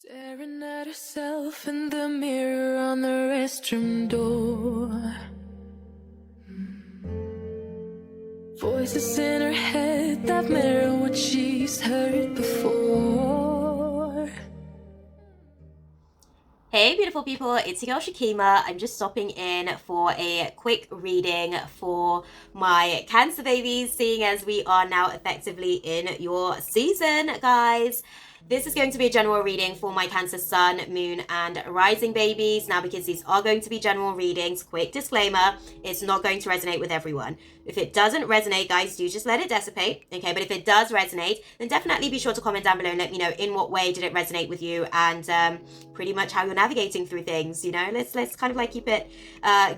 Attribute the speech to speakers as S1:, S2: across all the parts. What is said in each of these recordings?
S1: Staring at herself in the mirror on the restroom door. Voices in her head that mirror what she's heard before.
S2: Hey beautiful people, it's your girl Shakima. I'm just stopping in for a quick reading for my Cancer babies, seeing as we are now effectively in your season, guys. This is going to be a general reading for my Cancer Sun, Moon, and Rising babies. Now, because these are going to be general readings, quick disclaimer, it's not going to resonate with everyone. If it doesn't resonate, guys, do just let it dissipate, okay? But if it does resonate, then definitely be sure to comment down below and let me know in what way did it resonate with you and pretty much how you're navigating through things, you know? Let's kind of like keep it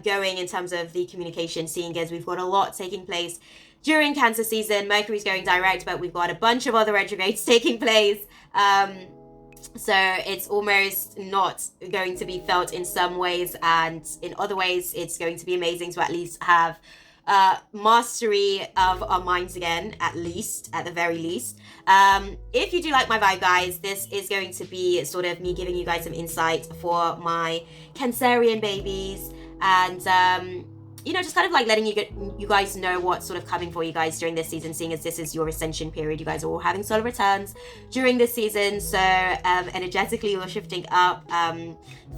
S2: going in terms of the communication, seeing as we've got a lot taking place during Cancer season. Mercury's going direct, but we've got a bunch of other retrogrades taking place. So it's almost not going to be felt in some ways, and in other ways it's going to be amazing to at least have mastery of our minds again, at the very least. If you do like my vibe, guys, this is going to be sort of me giving you guys some insight for my Cancerian babies, and you know, just kind of like letting you guys know what's sort of coming for you guys during this season, seeing as this is your ascension period. You guys are all having solar returns during this season, so energetically you're shifting up.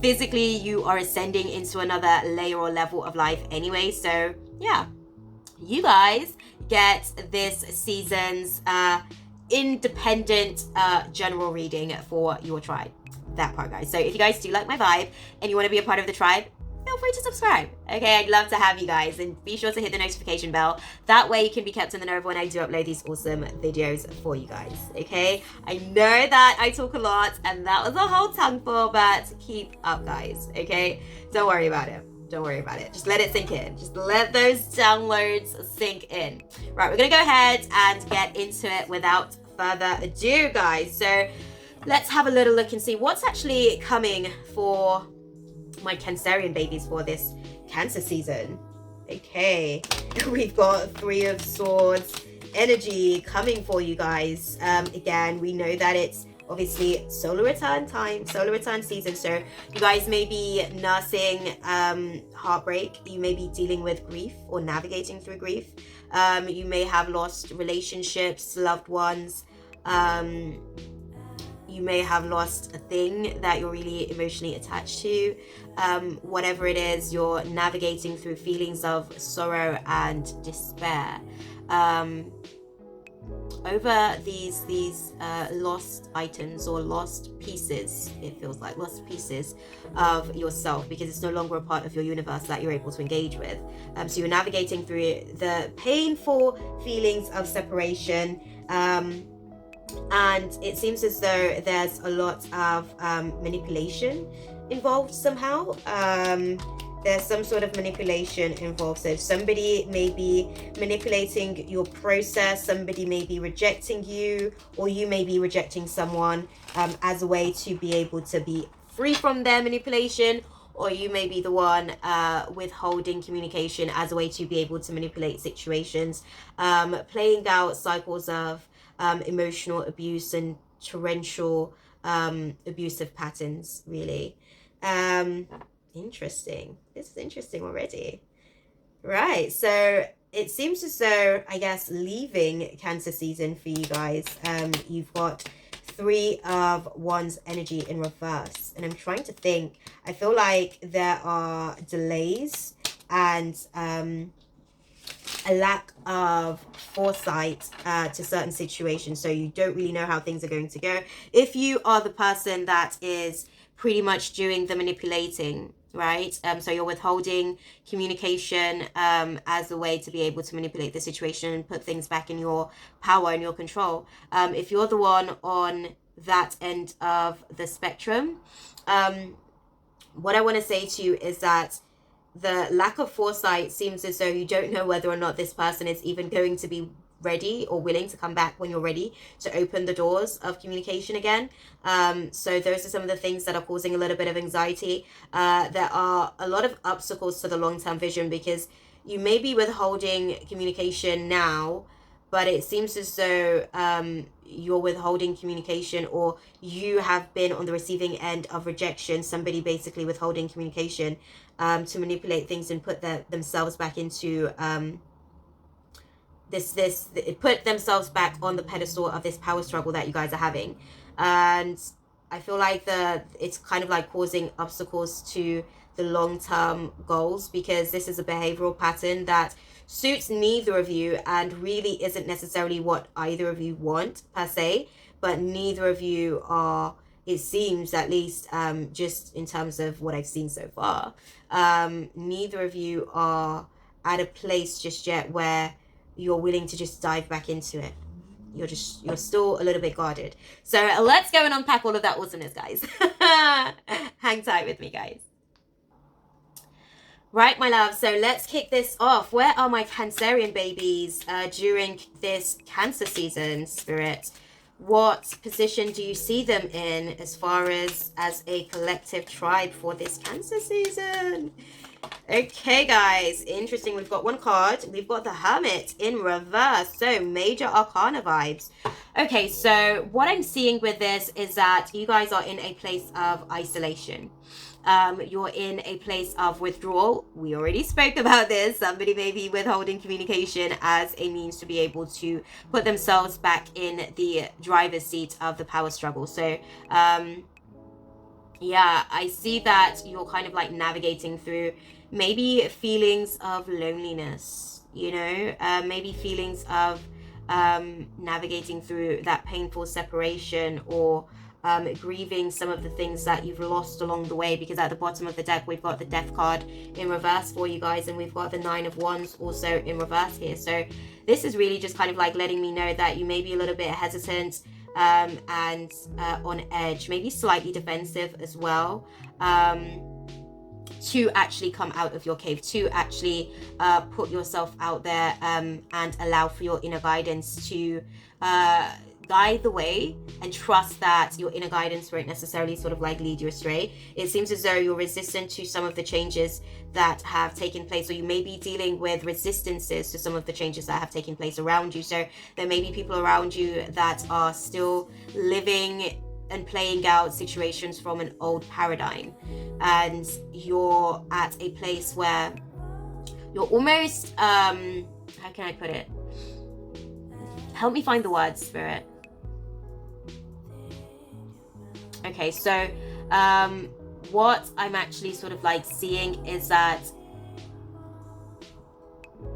S2: Physically you are ascending into another layer or level of life anyway, so yeah, you guys get this season's independent general reading for your tribe. That part, guys. So if you guys do like my vibe and you want to be a part of the tribe, feel free to subscribe. Okay, I'd love to have you guys, and be sure to hit the notification bell. That way you can be kept in the know of when I do upload these awesome videos for you guys. Okay, I know that I talk a lot and that was a whole tongueful, but keep up, guys. Okay, don't worry about it. Don't worry about it. Just let it sink in. Just let those downloads sink in. Right, we're gonna go ahead and get into it without further ado, guys. So let's have a little look and see what's actually coming for my Cancerian babies for this Cancer season. Okay, we've got Three of Swords energy coming for you guys. Again, we know that it's obviously solar return time, solar return season, so you guys may be nursing heartbreak. You may be dealing with grief or navigating through grief. You may have lost relationships, loved ones. You may have lost a thing that you're really emotionally attached to. Whatever it is, you're navigating through feelings of sorrow and despair over these lost items or lost pieces. It feels like lost pieces of yourself, because it's no longer a part of your universe that you're able to engage with. So you're navigating through the painful feelings of separation, and it seems as though there's a lot of manipulation involved somehow. There's some sort of manipulation involved. So somebody may be manipulating your process, somebody may be rejecting you, or you may be rejecting someone as a way to be able to be free from their manipulation, or you may be the one withholding communication as a way to be able to manipulate situations, playing out cycles of emotional abuse and torrential abusive patterns, really. Interesting. This is interesting already. Right, so it seems as though, I guess, leaving Cancer season for you guys, you've got Three of Wands energy in reverse, and I'm trying to think. I feel like there are delays and a lack of foresight to certain situations, so you don't really know how things are going to go. If you are the person that is pretty much doing the manipulating, right? So you're withholding communication as a way to be able to manipulate the situation and put things back in your power and your control. If you're the one on that end of the spectrum, what I want to say to you is that the lack of foresight seems as though you don't know whether or not this person is even going to be ready or willing to come back when you're ready to open the doors of communication again. So those are some of the things that are causing a little bit of anxiety. There are a lot of obstacles to the long-term vision, because you may be withholding communication now, but it seems as though you're withholding communication, or you have been on the receiving end of rejection, somebody basically withholding communication to manipulate things and put themselves back into put themselves back on the pedestal of this power struggle that you guys are having. And I feel like it's kind of like causing obstacles to the long-term goals, because this is a behavioral pattern that suits neither of you and really isn't necessarily what either of you want per se, but neither of you are, it seems, at least just in terms of what I've seen so far, neither of you are at a place just yet where you're willing to just dive back into it. You're still a little bit guarded. So let's go and unpack all of that awesomeness, guys. Hang tight with me, guys. Right, my love, so let's kick this off. Where are my Cancerian babies during this Cancer season, Spirit? What position do you see them in as far as a collective tribe for this Cancer season? Okay, guys, interesting. We've got one card. We've got the Hermit in reverse, so major arcana vibes. Okay, so what I'm seeing with this is that you guys are in a place of isolation. You're in a place of withdrawal. We already spoke about this. Somebody may be withholding communication as a means to be able to put themselves back in the driver's seat of the power struggle. So, yeah, I see that you're kind of like navigating through maybe feelings of loneliness, you know, maybe feelings of navigating through that painful separation, or grieving some of the things that you've lost along the way, because at the bottom of the deck we've got the Death card in reverse for you guys, and we've got the Nine of Wands also in reverse here. So this is really just kind of like letting me know that you may be a little bit hesitant and on edge, maybe slightly defensive as well, to actually come out of your cave, to actually put yourself out there and allow for your inner guidance to guide the way, and trust that your inner guidance won't necessarily sort of like lead you astray. It seems as though you're resistant to some of the changes that have taken place, or you may be dealing with resistances to some of the changes that have taken place around you. So there may be people around you that are still living and playing out situations from an old paradigm, and you're at a place where you're almost how can I put it? Help me find the words, Spirit. Okay, so what I'm actually sort of like seeing is that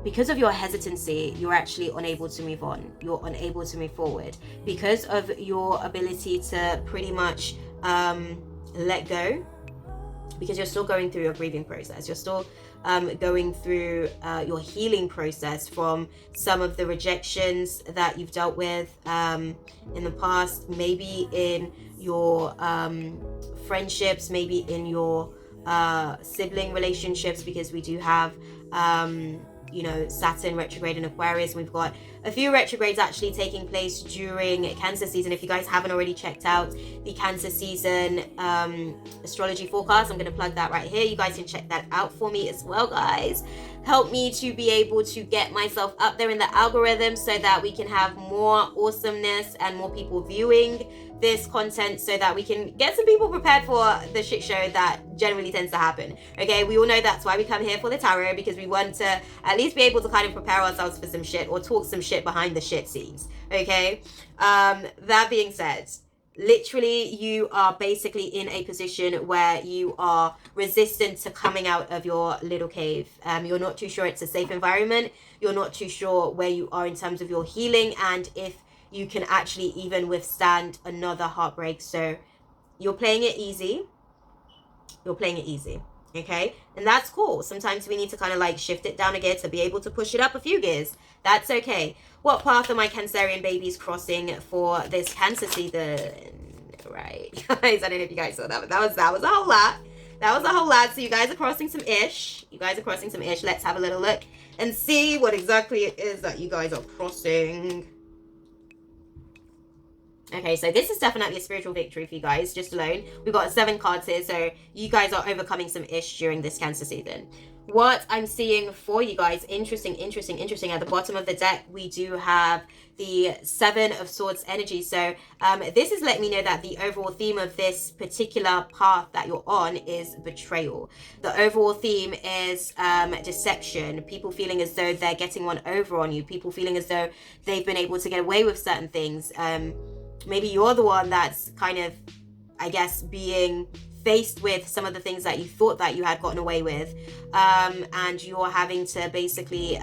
S2: because of your hesitancy, you're actually unable to move on. You're unable to move forward because of your ability to pretty much let go, because you're still going through your grieving process. You're still going through your healing process from some of the rejections that you've dealt with in the past, maybe in your friendships, maybe in your sibling relationships, because we do have you know, Saturn retrograde in Aquarius. We've got a few retrogrades actually taking place during Cancer season. If you guys haven't already checked out the Cancer season astrology forecast, I'm going to plug that right here. You guys can check that out for me as well, guys. Help me to be able to get myself up there in the algorithm so that we can have more awesomeness and more people viewing this content, so that we can get some people prepared for the shit show that generally tends to happen. Okay, we all know that's why we come here for the tarot, because we want to at least be able to kind of prepare ourselves for some shit, or talk some shit behind the shit scenes. Okay, that being said, literally you are basically in a position where you are resistant to coming out of your little cave. You're not too sure it's a safe environment. You're not too sure where you are in terms of your healing, and if you can actually even withstand another heartbreak. So you're playing it easy. You're playing it easy. Okay, and that's cool. Sometimes we need to kind of like shift it down a gear to be able to push it up a few gears. That's okay. What path are my Cancerian babies crossing for this Cancer season? Right, guys, I don't know if you guys saw that, but that was a whole lot. That was a whole lot. So you guys are crossing some ish. Let's have a little look and see what exactly it is that you guys are crossing. Okay, so this is definitely a spiritual victory for you guys, just alone. We've got 7 cards here, so you guys are overcoming some ish during this Cancer season. What I'm seeing for you guys, interesting. At the bottom of the deck, we do have the 7 of Swords energy. So this is letting me know that the overall theme of this particular path that you're on is betrayal. The overall theme is deception, people feeling as though they're getting one over on you, people feeling as though they've been able to get away with certain things. Maybe you're the one that's kind of, I guess, being faced with some of the things that you thought that you had gotten away with, and you're having to basically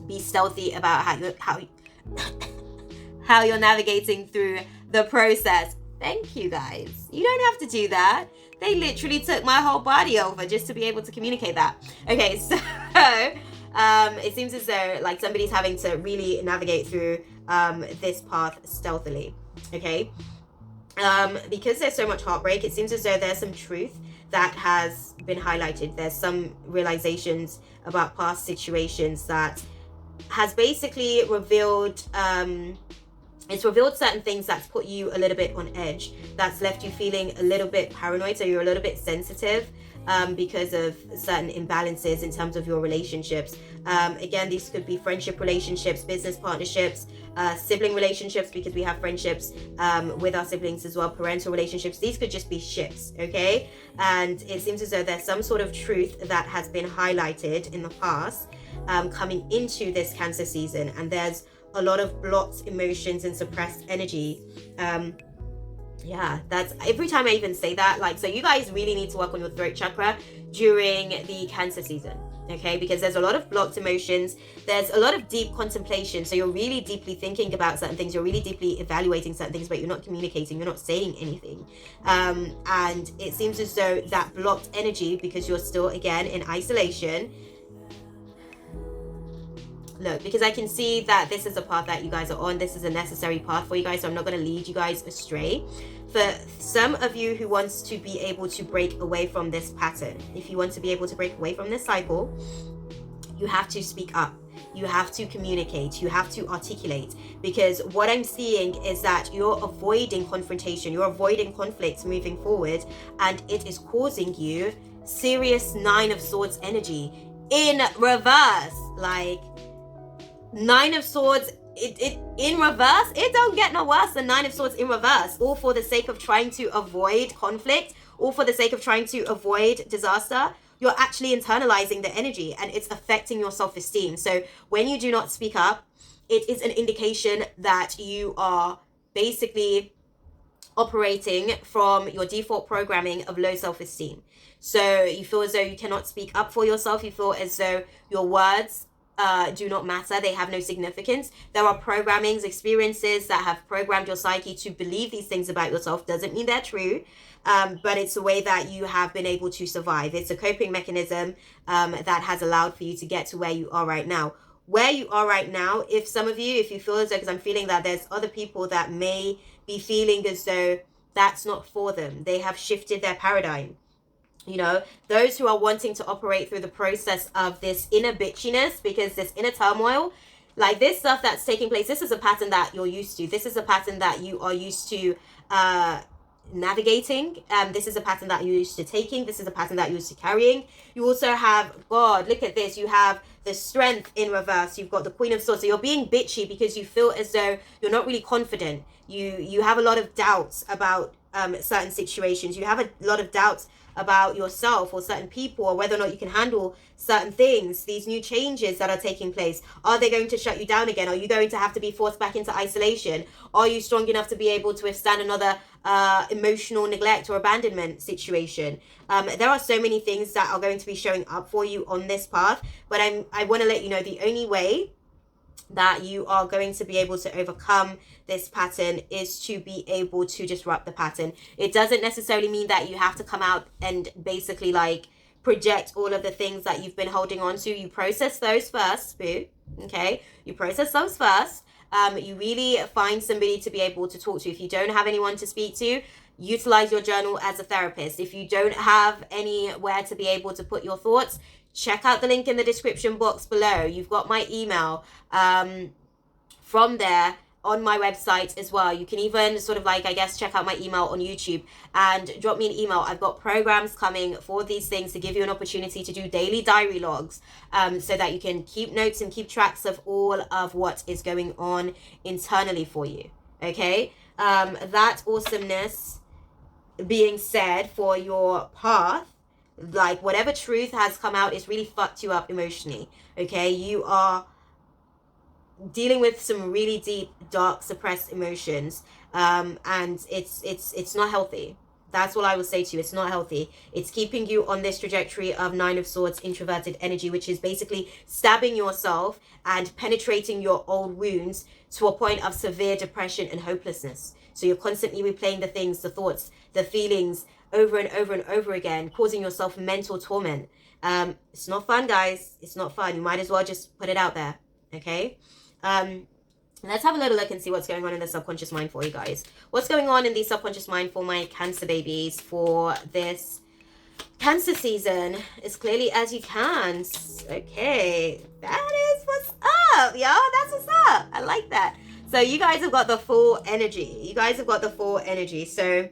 S2: be stealthy about how you're navigating through the process. Thank you, guys. You don't have to do that. They literally took my whole body over just to be able to communicate that. Okay, so it seems as though like somebody's having to really navigate through this path stealthily. Okay, because there's so much heartbreak, it seems as though there's some truth that has been highlighted. There's some realizations about past situations that has basically revealed it's revealed certain things that's put you a little bit on edge, that's left you feeling a little bit paranoid, so you're a little bit sensitive because of certain imbalances in terms of your relationships. Again, these could be friendship relationships, business partnerships, sibling relationships, because we have friendships with our siblings as well, parental relationships. These could just be ships, okay? And it seems as though there's some sort of truth that has been highlighted in the past coming into this Cancer season, and there's a lot of blocked emotions and suppressed energy. Yeah, that's every time I even say that, like, so you guys really need to work on your throat chakra during the Cancer season, okay? Because there's a lot of blocked emotions, there's a lot of deep contemplation, so you're really deeply thinking about certain things, you're really deeply evaluating certain things, but you're not communicating, you're not saying anything. And it seems as though that blocked energy, because you're still, again, in isolation. Look, because I can see that this is a path that you guys are on. This is a necessary path for you guys, so I'm not going to lead you guys astray. For some of you who wants to be able to break away from this pattern, if you want to be able to break away from this cycle, you have to speak up. You have to communicate. You have to articulate. Because what I'm seeing is that you're avoiding confrontation. You're avoiding conflict moving forward, and it is causing you serious 9 of Swords energy in reverse. Like, 9 of Swords, it in reverse, it don't get no worse than 9 of Swords in reverse, all for the sake of trying to avoid conflict, all for the sake of trying to avoid disaster. You're actually internalizing the energy, and it's affecting your self-esteem. So when you do not speak up, it is an indication that you are basically operating from your default programming of low self-esteem. So you feel as though you cannot speak up for yourself. You feel as though your words do not matter. They have no significance. There are programmings, experiences that have programmed your psyche to believe these things about yourself. Doesn't mean they're true, but it's a way that you have been able to survive. It's a coping mechanism that has allowed for you to get to where you are right now. Where you are right now, if some of you, if you feel as though, because I'm feeling that there's other people that may be feeling as though that's not for them. They have shifted their paradigm. You know, those who are wanting to operate through the process of this inner bitchiness, because this inner turmoil, like this stuff that's taking place, this is a pattern that you're used to. This is a pattern that you are used to navigating. This is a pattern that you're used to taking. This is a pattern that you're used to carrying. You also have, God, look at this. You have the Strength in reverse. You've got the Queen of Swords. So you're being bitchy because you feel as though you're not really confident. You have a lot of doubts about certain situations. You have a lot of doubts about yourself or certain people, or whether or not you can handle certain things, these new changes that are taking place. Are they going to shut you down again? Are you going to have to be forced back into isolation? Are you strong enough to be able to withstand another emotional neglect or abandonment situation? There are so many things that are going to be showing up for you on this path, but I want to let you know the only way that you are going to be able to overcome this pattern is to be able to disrupt the pattern. It doesn't necessarily mean that you have to come out and basically like project all of the things that you've been holding on to. You process those first, boo. Okay, you process those first. You really find somebody to be able to talk to. If you don't have anyone to speak to, utilize your journal as a therapist. If you don't have anywhere to be able to put your thoughts, check out the link in the description box below. You've got my email. From there, on my website as well. You can even sort of like, I guess, check out my email on YouTube and drop me an email. I've got programs coming for these things to give you an opportunity to do daily diary logs, so that you can keep notes and keep tracks of all of what is going on internally for you. Okay, that awesomeness being said, for your path, like whatever truth has come out, it's really fucked you up emotionally. Okay, you are dealing with some really deep, dark, suppressed emotions, and it's not healthy. That's all I will say to you. It's not healthy. It's keeping you on this trajectory of Nine of Swords introverted energy, which is basically stabbing yourself and penetrating your old wounds to a point of severe depression and hopelessness. So you're constantly replaying the things, the thoughts, the feelings over and over and over again, causing yourself mental torment. It's not fun, guys. It's not fun. You might as well just put it out there. Okay? Let's have a little look and see what's going on in the subconscious mind for you guys. What's going on in the subconscious mind for my Cancer babies for this Cancer season? As clearly as you can. Okay, that is what's up, y'all. That's what's up. I like that. So you guys have got the full energy. You guys have got the full energy. So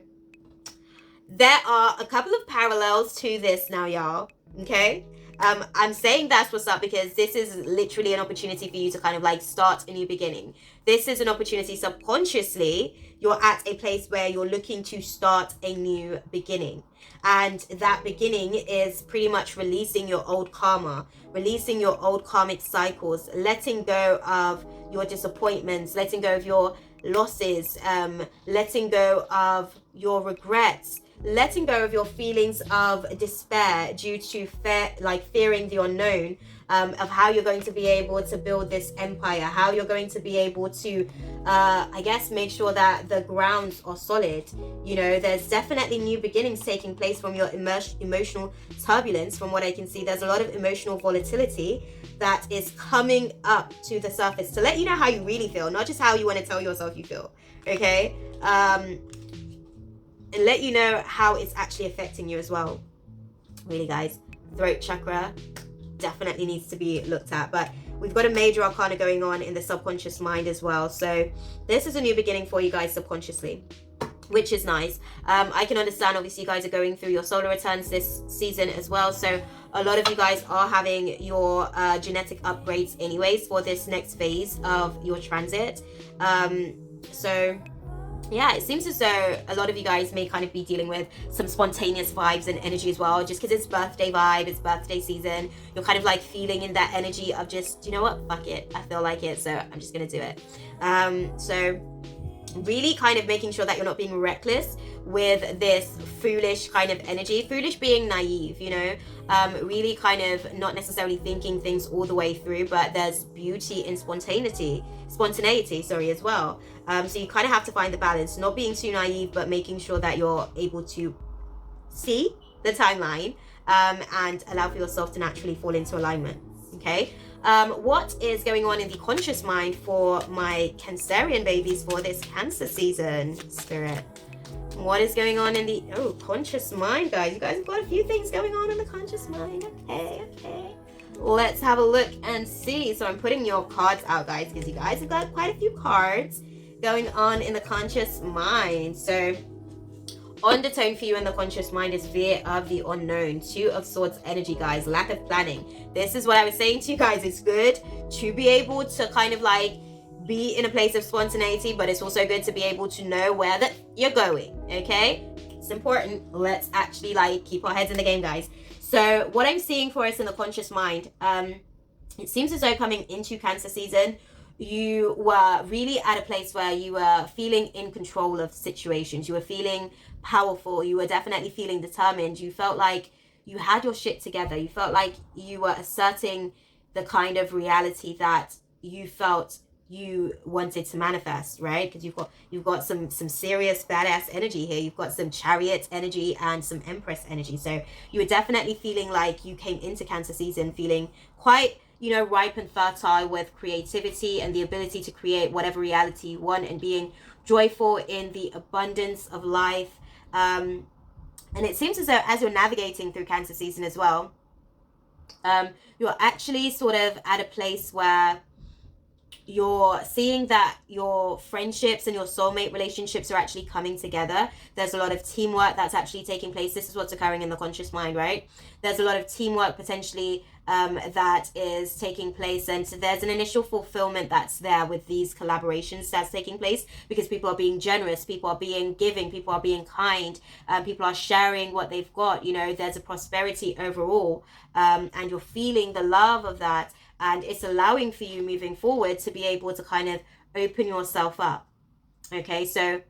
S2: there are a couple of parallels to this now, y'all. Okay? I'm saying that's what's up because this is literally an opportunity for you to kind of like start a new beginning. This is an opportunity subconsciously. You're at a place where you're looking to start a new beginning. And that beginning is pretty much releasing your old karma, releasing your old karmic cycles, letting go of your disappointments, letting go of your losses, letting go of your regrets, letting go of your feelings of despair due to fearing the unknown, of how you're going to be able to build this empire, how you're going to be able to, I guess, make sure that the grounds are solid. You know, there's definitely new beginnings taking place from your emotional turbulence. From what I can see, there's a lot of emotional volatility that is coming up to the surface to let you know how you really feel, not just how you want to tell yourself you feel. Okay? And let you know how it's actually affecting you as well. Really, guys, throat chakra definitely needs to be looked at. But we've got a major arcana going on in the subconscious mind as well. So this is a new beginning for you guys subconsciously, which is nice. I can understand, obviously, you guys are going through your solar returns this season as well. So a lot of you guys are having your genetic upgrades anyways for this next phase of your transit. So yeah, it seems as though a lot of you guys may kind of be dealing with some spontaneous vibes and energy as well, just because it's birthday vibe, it's birthday season. You're kind of like feeling in that energy of just, you know what, fuck it, I feel like it, so I'm just gonna do it. So really kind of making sure that you're not being reckless with this foolish kind of energy. Foolish being naive, you know, really kind of not necessarily thinking things all the way through, but there's beauty in spontaneity, as well. So you kind of have to find the balance, not being too naive, but making sure that you're able to see the timeline, and allow for yourself to naturally fall into alignment. Okay. What is going on in the conscious mind for my Cancerian babies for this Cancer season, Spirit? What is going on in the conscious mind, guys? You guys have got a few things going on in the conscious mind. Okay. Let's have a look and see. So I'm putting your cards out, guys, because you guys have got quite a few cards going on in the conscious mind. So undertone for you in the conscious mind is fear of the unknown. Two of Swords energy, guys. Lack of planning. This is what I was saying to you guys. It's good to be able to kind of like be in a place of spontaneity, but it's also good to be able to know where that you're going. Okay, it's important. Let's actually like keep our heads in the game, guys. So what I'm seeing for us in the conscious mind, it seems as though coming into Cancer season, you were really at a place where you were feeling in control of situations. You were feeling powerful. You were definitely feeling determined. You felt like you had your shit together. You felt like you were asserting the kind of reality that you felt you wanted to manifest, right? Because you've got some serious badass energy here. You've got some Chariot energy and some Empress energy. So you were definitely feeling like you came into Cancer season feeling quite, you know, ripe and fertile with creativity and the ability to create whatever reality you want, and being joyful in the abundance of life. And it seems as though as you're navigating through Cancer season as well, you're actually sort of at a place where You're seeing that your friendships and your soulmate relationships are actually coming together. There's a lot of teamwork that's actually taking place. This is what's occurring in the conscious mind, right? There's a lot of teamwork potentially that is taking place, and so there's an initial fulfillment that's there with these collaborations that's taking place, because people are being generous, people are being giving, people are being kind, people are sharing what they've got. There's a prosperity overall, and you're feeling the love of that, and it's allowing for you moving forward to be able to kind of open yourself up. Okay, so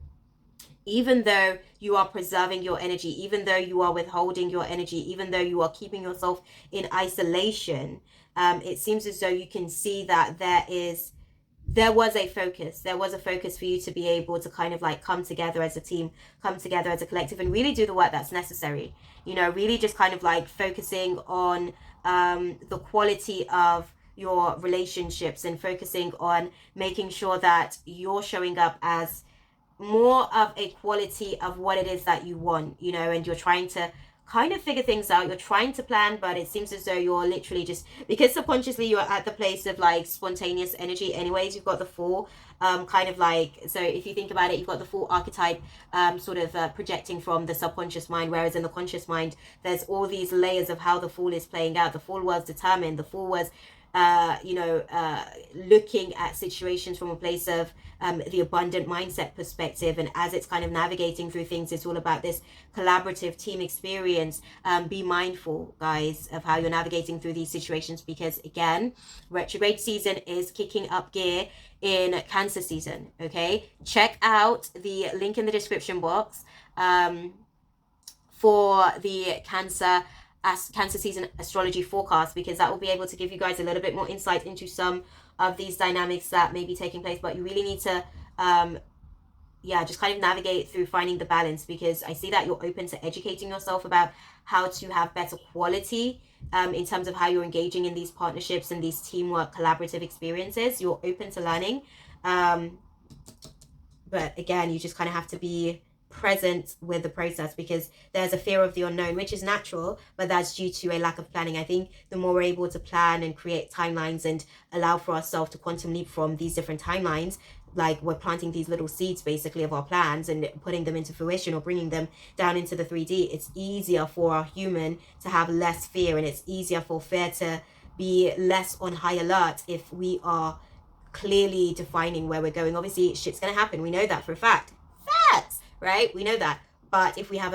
S2: even though you are preserving your energy, even though you are withholding your energy, even though you are keeping yourself in isolation, it seems as though you can see that there was a focus for you to be able to kind of like come together as a team, come together as a collective, and really do the work that's necessary. Really just kind of like focusing on the quality of your relationships, and focusing on making sure that you're showing up as more of a quality of what it is that you want, and you're trying to kind of figure things out. You're trying to plan, but it seems as though you're literally just, because subconsciously you're at the place of like spontaneous energy anyways. You've got the Fool, kind of like, so if you think about it, you've got the Fool archetype sort of projecting from the subconscious mind, whereas in the conscious mind there's all these layers of how the Fool is playing out. The Fool was determined. The Fool was looking at situations from a place of the abundant mindset perspective, and as it's kind of navigating through things, it's all about this collaborative team experience. Be mindful, guys, of how you're navigating through these situations, because again, retrograde season is kicking up gear in Cancer season. Okay, check out the link in the description box for the Cancer season astrology forecast, because that will be able to give you guys a little bit more insight into some of these dynamics that may be taking place. But you really need to just kind of navigate through finding the balance, because I see that you're open to educating yourself about how to have better quality in terms of how you're engaging in these partnerships and these teamwork collaborative experiences. You're open to learning, but again, you just kind of have to be present with the process, because there's a fear of the unknown, which is natural, but that's due to a lack of planning. I think the more we're able to plan and create timelines and allow for ourselves to quantum leap from these different timelines, like we're planting these little seeds basically of our plans and putting them into fruition or bringing them down into the 3D, it's easier for our human to have less fear, and it's easier for fear to be less on high alert if we are clearly defining where we're going. Obviously shit's gonna happen, we know that for a fact, right? We know that. But if we have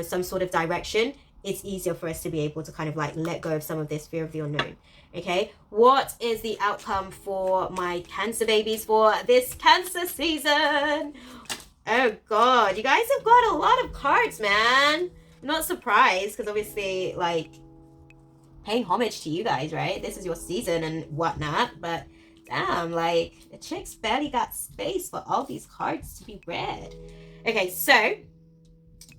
S2: some sort of direction, it's easier for us to be able to kind of like let go of some of this fear of the unknown. Okay, what is the outcome for my Cancer babies for this Cancer season? Oh god, you guys have got a lot of cards, man. I'm not surprised, because obviously, like, paying homage to you guys, right? This is your season and whatnot, but damn, like, the chick's barely got space for all these cards to be read. Okay, so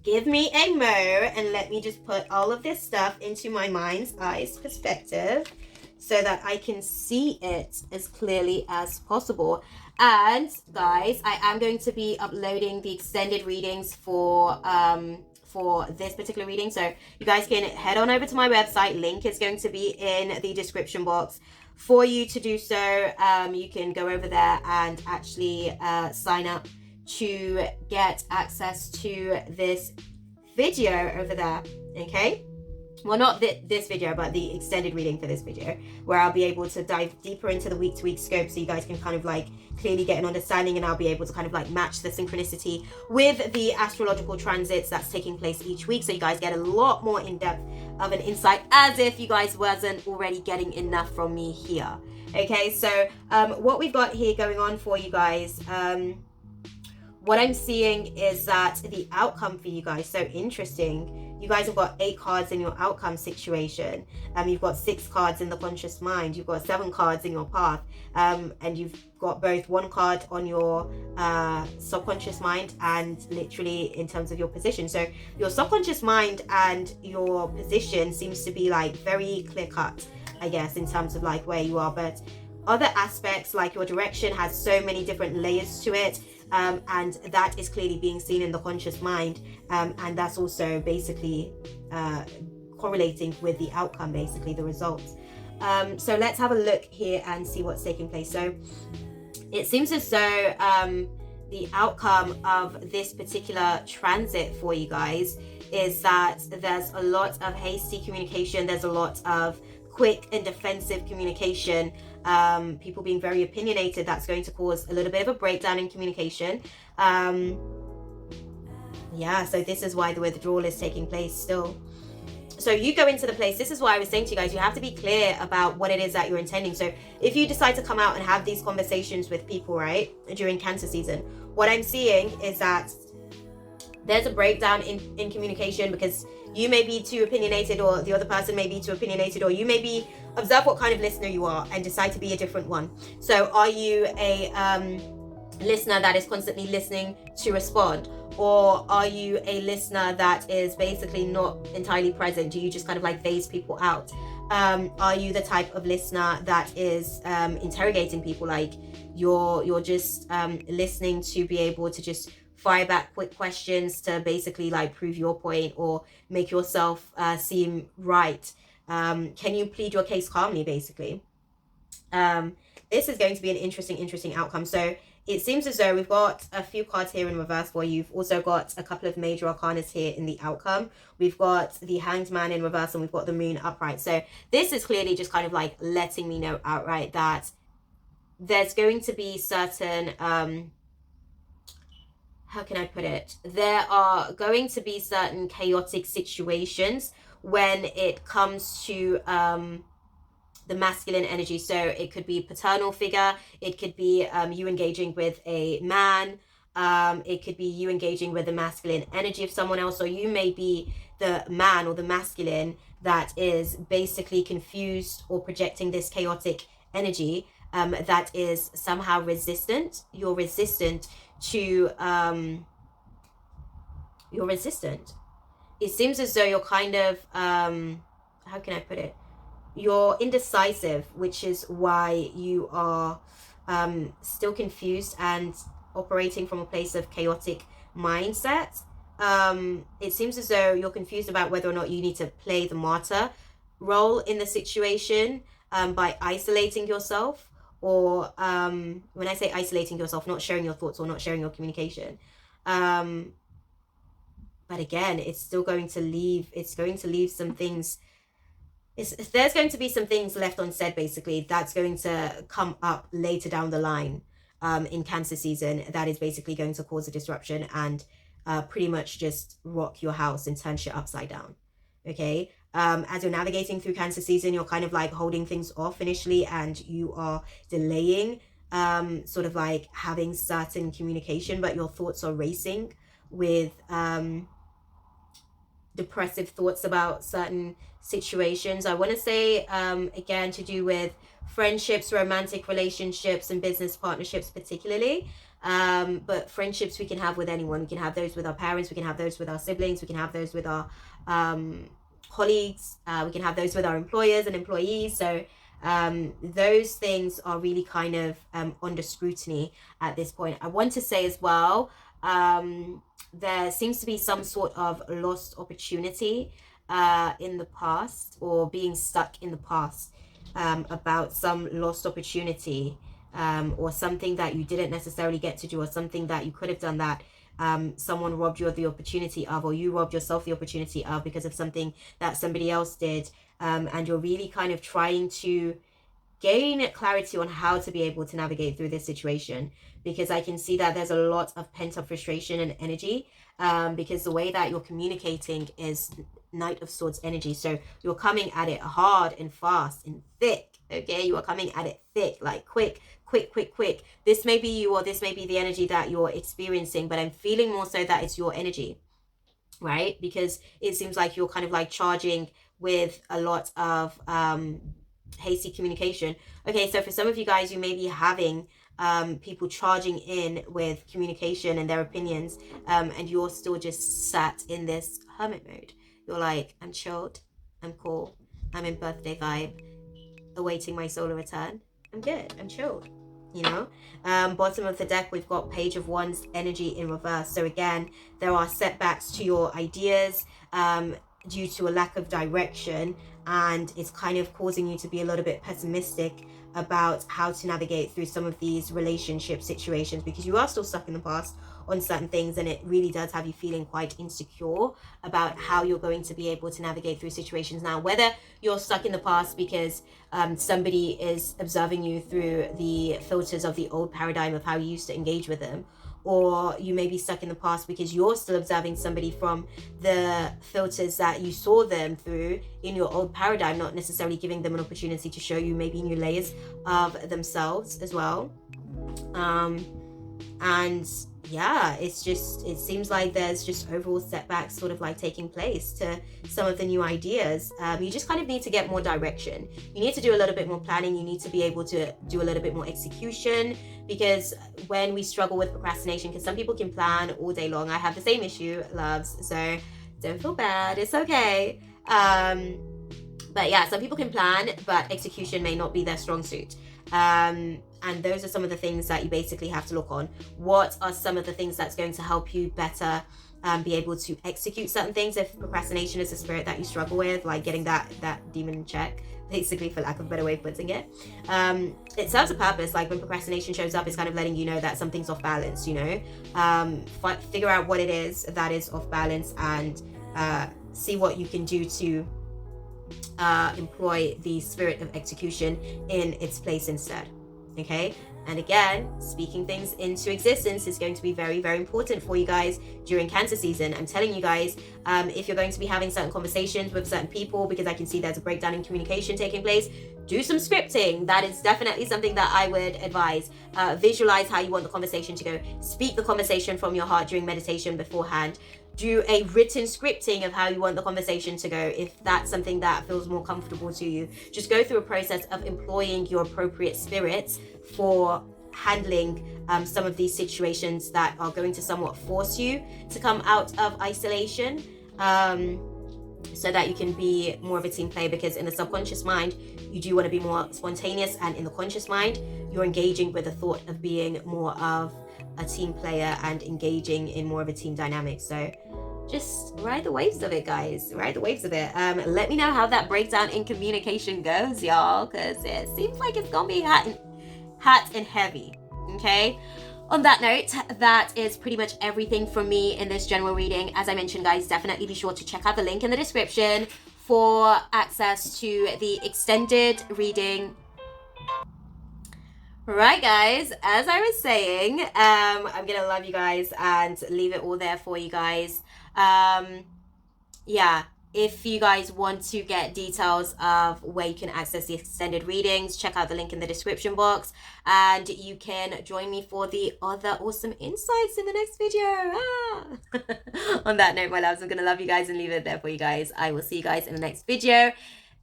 S2: give me a mo and let me just put all of this stuff into my mind's eyes perspective so that I can see it as clearly as possible. And guys, I am going to be uploading the extended readings for this particular reading, so you guys can head on over to my website. Link is going to be in the description box for you to do so. You can go over there and actually sign up to get access to this video over there. Okay, well, not this video, but the extended reading for this video, where I'll be able to dive deeper into the week-to-week scope, so you guys can kind of like clearly get an understanding, and I'll be able to kind of like match the synchronicity with the astrological transits that's taking place each week, so you guys get a lot more in-depth of an insight, as if you guys wasn't already getting enough from me here. Okay, so what we've got here going on for you guys, what I'm seeing is that the outcome for you guys, so interesting. You guys have got 8 cards in your outcome situation. You've got 6 cards in the conscious mind. You've got 7 cards in your path. And you've got both 1 card on your subconscious mind and literally in terms of your position. So your subconscious mind and your position seems to be like very clear cut, I guess, in terms of like where you are. But other aspects like your direction has so many different layers to it. And that is clearly being seen in the conscious mind, and that's also basically correlating with the outcome, basically the results. So let's have a look here and see what's taking place. So it seems as though the outcome of this particular transit for you guys is that there's a lot of hasty communication. There's a lot of quick and defensive communication. People being very opinionated. That's going to cause a little bit of a breakdown in communication. Yeah, so this is why the withdrawal is taking place still. So you go into the place. This is why I was saying to you guys, you have to be clear about what it is that you're intending. So if you decide to come out and have these conversations with people, right, during Cancer season, what I'm seeing is that there's a breakdown in communication, because you may be too opinionated, or the other person may be too opinionated, or you may be, observe what kind of listener you are and decide to be a different one. So are you a listener that is constantly listening to respond? Or are you a listener that is basically not entirely present? Do you just kind of like phase people out? Are you the type of listener that is interrogating people? Like you're just listening to be able to just fire back quick questions to basically like prove your point or make yourself seem right. Can you plead your case calmly, basically? This is going to be an interesting outcome. So it seems as though we've got a few cards here in reverse for you. You've also got a couple of major arcanas here in the outcome. We've got the Hanged Man in reverse, and we've got the Moon upright. So this is clearly just kind of like letting me know outright that there's going to be certain, how can I put it? There are going to be certain chaotic situations when it comes to the masculine energy. So it could be paternal figure, it could be you engaging with a man, it could be you engaging with the masculine energy of someone else, or you may be the man or the masculine that is basically confused or projecting this chaotic energy that is somehow resistant. You're resistant to you're resistant. It seems as though you're kind of how can I put it, you're indecisive, which is why you are still confused and operating from a place of chaotic mindset. It seems as though you're confused about whether or not you need to play the martyr role in the situation by isolating yourself, or when I say isolating yourself, not sharing your thoughts or not sharing your communication. But again, it's still going to leave some things. There's going to be some things left unsaid, basically, that's going to come up later down the line in Cancer season, that is basically going to cause a disruption and pretty much just rock your house and turn shit upside down. Okay, as you're navigating through Cancer season, you're kind of like holding things off initially, and you are delaying sort of like having certain communication, but your thoughts are racing with depressive thoughts about certain situations. I want to say again, to do with friendships, romantic relationships, and business partnerships particularly, but friendships we can have with anyone. We can have those with our parents, we can have those with our siblings, we can have those with our colleagues, we can have those with our employers and employees. So those things are really kind of under scrutiny at this point. I want to say as well, there seems to be some sort of lost opportunity in the past, or being stuck in the past about some lost opportunity, or something that you didn't necessarily get to do, or something that you could have done that someone robbed you of the opportunity of, or you robbed yourself the opportunity of because of something that somebody else did, and you're really kind of trying to gain clarity on how to be able to navigate through this situation, because I can see that there's a lot of pent-up frustration and energy, because the way that you're communicating is Knight of Swords energy. So you're coming at it hard and fast and thick. Okay, you are coming at it thick, like quick. This may be you, or this may be the energy that you're experiencing, but I'm feeling more so that it's your energy, right? Because it seems like you're kind of like charging with a lot of hasty communication. Okay, so for some of you guys, you may be having people charging in with communication and their opinions, and you're still just sat in this hermit mode. You're like, I'm chilled, I'm cool, I'm in birthday vibe, awaiting my solar return. I'm good, I'm chilled, you know. Bottom of the deck, we've got Page of Wands energy in reverse. So again, there are setbacks to your ideas. due to a lack of direction, and it's kind of causing you to be a little bit pessimistic about how to navigate through some of these relationship situations, because you are still stuck in the past on certain things, and it really does have you feeling quite insecure about how you're going to be able to navigate through situations now, whether you're stuck in the past because somebody is observing you through the filters of the old paradigm of how you used to engage with them, or you may be stuck in the past because you're still observing somebody from the filters that you saw them through in your old paradigm, not necessarily giving them an opportunity to show you maybe new layers of themselves as well. And yeah, it seems like there's just overall setbacks sort of like taking place to some of the new ideas. You just kind of need to get more direction. You need to do a little bit more planning. You need to be able to do a little bit more execution, because when we struggle with procrastination, because some people can plan all day long. I have the same issue, loves, so don't feel bad. It's okay. But yeah, some people can plan, but execution may not be their strong suit. And those are some of the things that you basically have to look on. What are some of the things that's going to help you better be able to execute certain things if procrastination is a spirit that you struggle with, like getting that demon in check, basically, for lack of a better way of putting it. It serves a purpose. Like when procrastination shows up, it's kind of letting you know that something's off balance, you know. Figure out what it is that is off balance, and see what you can do to employ the spirit of execution in its place instead. Okay, and again, speaking things into existence is going to be very, very important for you guys during Cancer season. I'm telling you guys, if you're going to be having certain conversations with certain people, because I can see there's a breakdown in communication taking place, do some scripting. That is definitely something that I would advise. Visualize how you want the conversation to go. Speak the conversation from your heart during meditation beforehand. Do a written scripting of how you want the conversation to go, if that's something that feels more comfortable to you. Just go through a process of employing your appropriate spirits for handling some of these situations that are going to somewhat force you to come out of isolation, so that you can be more of a team player. Because in the subconscious mind, you do want to be more spontaneous, and in the conscious mind, you're engaging with the thought of being more of a team player and engaging in more of a team dynamic. So just ride the waves of it, guys. Ride the waves of it. Let me know how that breakdown in communication goes, y'all, because it seems like it's gonna be hot and heavy. Okay, on that note, that is pretty much everything from me in this general reading. As I mentioned, guys, definitely be sure to check out the link in the description for access to the extended reading. Right, guys, as I was saying, I'm gonna love you guys and leave it all there for you guys. Yeah, if you guys want to get details of where you can access the extended readings, check out the link in the description box, and you can join me for the other awesome insights in the next video. On that note, my loves, I'm gonna love you guys and leave it there for you guys. I will see you guys in the next video.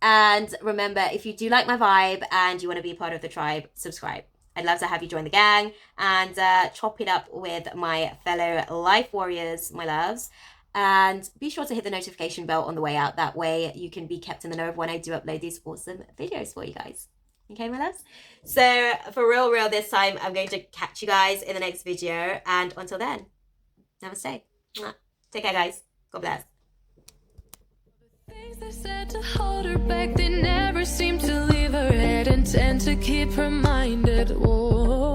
S2: And remember, if you do like my vibe and you want to be a part of the tribe, subscribe. I'd love to have you join the gang and chop it up with my fellow L.I.F.E Warriors, my loves. And be sure to hit the notification bell on the way out. That way you can be kept in the know of when I do upload these awesome videos for you guys. Okay, my loves? So for real this time, I'm going to catch you guys in the next video. And until then, namaste. Take care, guys. God bless.
S1: Things they said to hold her back, they never seem to leave her head and tend to keep her mind at war.